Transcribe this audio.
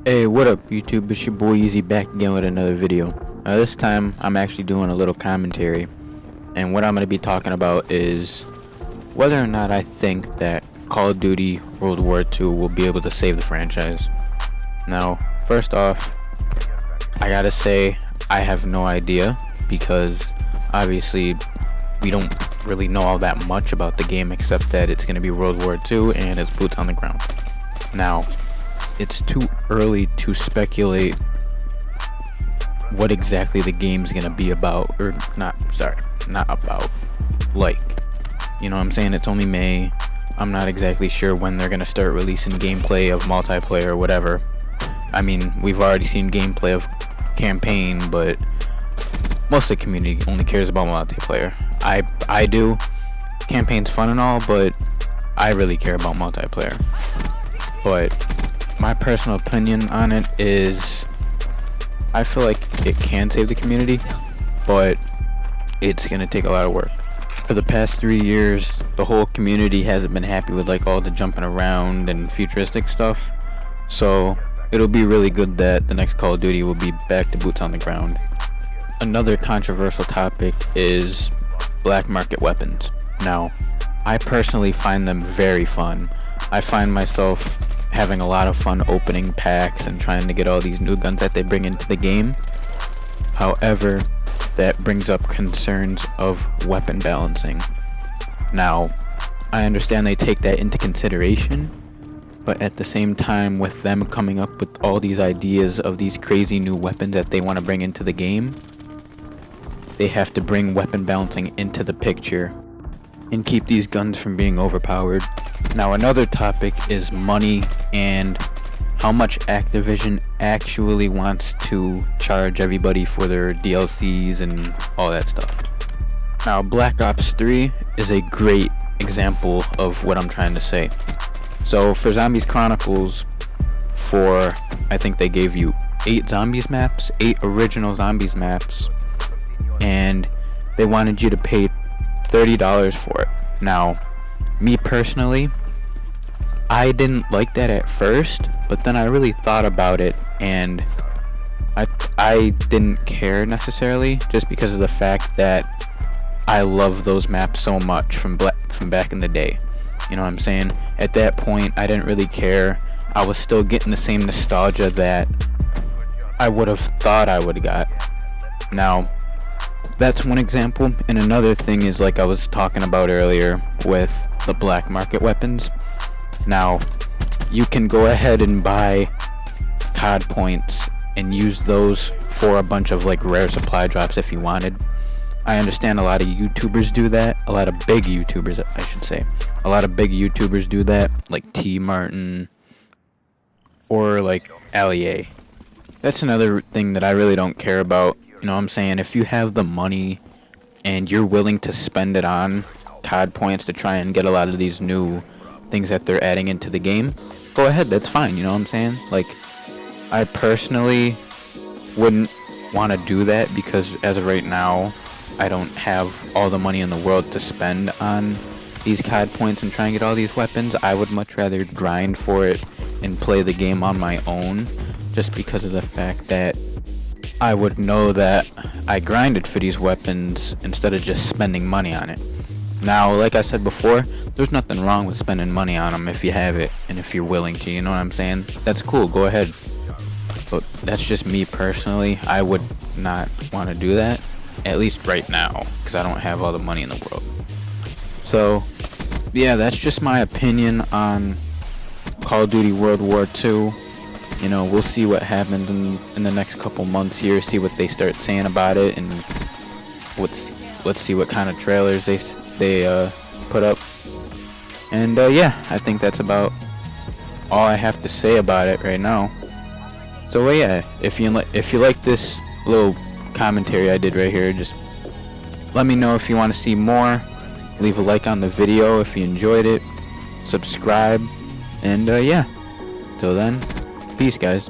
Hey, what up YouTube? It's your boy Easy back again with another video. This time I'm actually doing a little commentary, and what I'm going to be talking about is whether or not I think that Call of Duty World War II will be able to save the franchise. Now, first off, I gotta say I have no idea, because obviously we don't really know all that much about the game except that it's going to be World War II and it's boots on the ground. Now, it's too early to speculate what exactly the game's gonna be about, or not about, like, you know what I'm saying? It's only May. I'm not exactly sure when they're gonna start releasing gameplay of multiplayer or whatever. I mean, we've already seen gameplay of campaign, but most of the community only cares about multiplayer. I do. Campaign's fun and all, but I really care about multiplayer. But my personal opinion on it is I feel like it can save the community, but it's gonna take a lot of work. For the past 3 years, the whole community hasn't been happy with like all the jumping around and futuristic stuff, so it'll be really good that the next Call of Duty will be back to boots on the ground. Another controversial topic is black market weapons. Now, I personally find them very fun. I find myself having a lot of fun opening packs and trying to get all these new guns that they bring into the game. However, that brings up concerns of weapon balancing. Now, I understand they take that into consideration, but at the same time, with them coming up with all these ideas of these crazy new weapons that they want to bring into the game, they have to bring weapon balancing into the picture and keep these guns from being overpowered. Now, another topic is money and how much Activision actually wants to charge everybody for their DLCs and all that stuff. Now, Black Ops 3 is a great example of what I'm trying to say. So for Zombies Chronicles, I think they gave you 8 zombies maps, 8 original zombies maps, and they wanted you to pay $30 for it. Now, me personally, I didn't like that at first, but then I really thought about it, and I didn't care necessarily, just because of the fact that I love those maps so much from back in the day. You know what I'm saying? At that point, I didn't really care. I was still getting the same nostalgia that I would have thought I would have got. Now, that's one example, and another thing is, like I was talking about earlier with the black market weapons. Now, you can go ahead and buy COD points and use those for a bunch of like rare supply drops if you wanted. I understand a lot of YouTubers do that, a lot of big YouTubers I should say. A lot of big YouTubers do that, like T Martin or like Allier. That's another thing that I really don't care about. You know what I'm saying? If you have the money and you're willing to spend it on COD points to try and get a lot of these new things that they're adding into the game, go ahead, that's fine, you know what I'm saying? Like, I personally wouldn't want to do that, because as of right now, I don't have all the money in the world to spend on these COD points and try and get all these weapons. I would much rather grind for it and play the game on my own, just because of the fact that I would know that I grinded for these weapons instead of just spending money on it. Now, like I said before, there's nothing wrong with spending money on them if you have it and if you're willing to, you know what I'm saying? That's cool, go ahead. But that's just me personally. I would not want to do that, at least right now, because I don't have all the money in the world. So, yeah, that's just my opinion on Call of Duty World War II. You know, we'll see what happens in the next couple months here, see what they start saying about it, and let's see what kind of trailers they put up. And yeah, I think that's about all I have to say about it right now. So yeah, if you like this little commentary I did right here, just let me know if you want to see more. Leave a like on the video if you enjoyed it, subscribe, and yeah, till then, peace guys.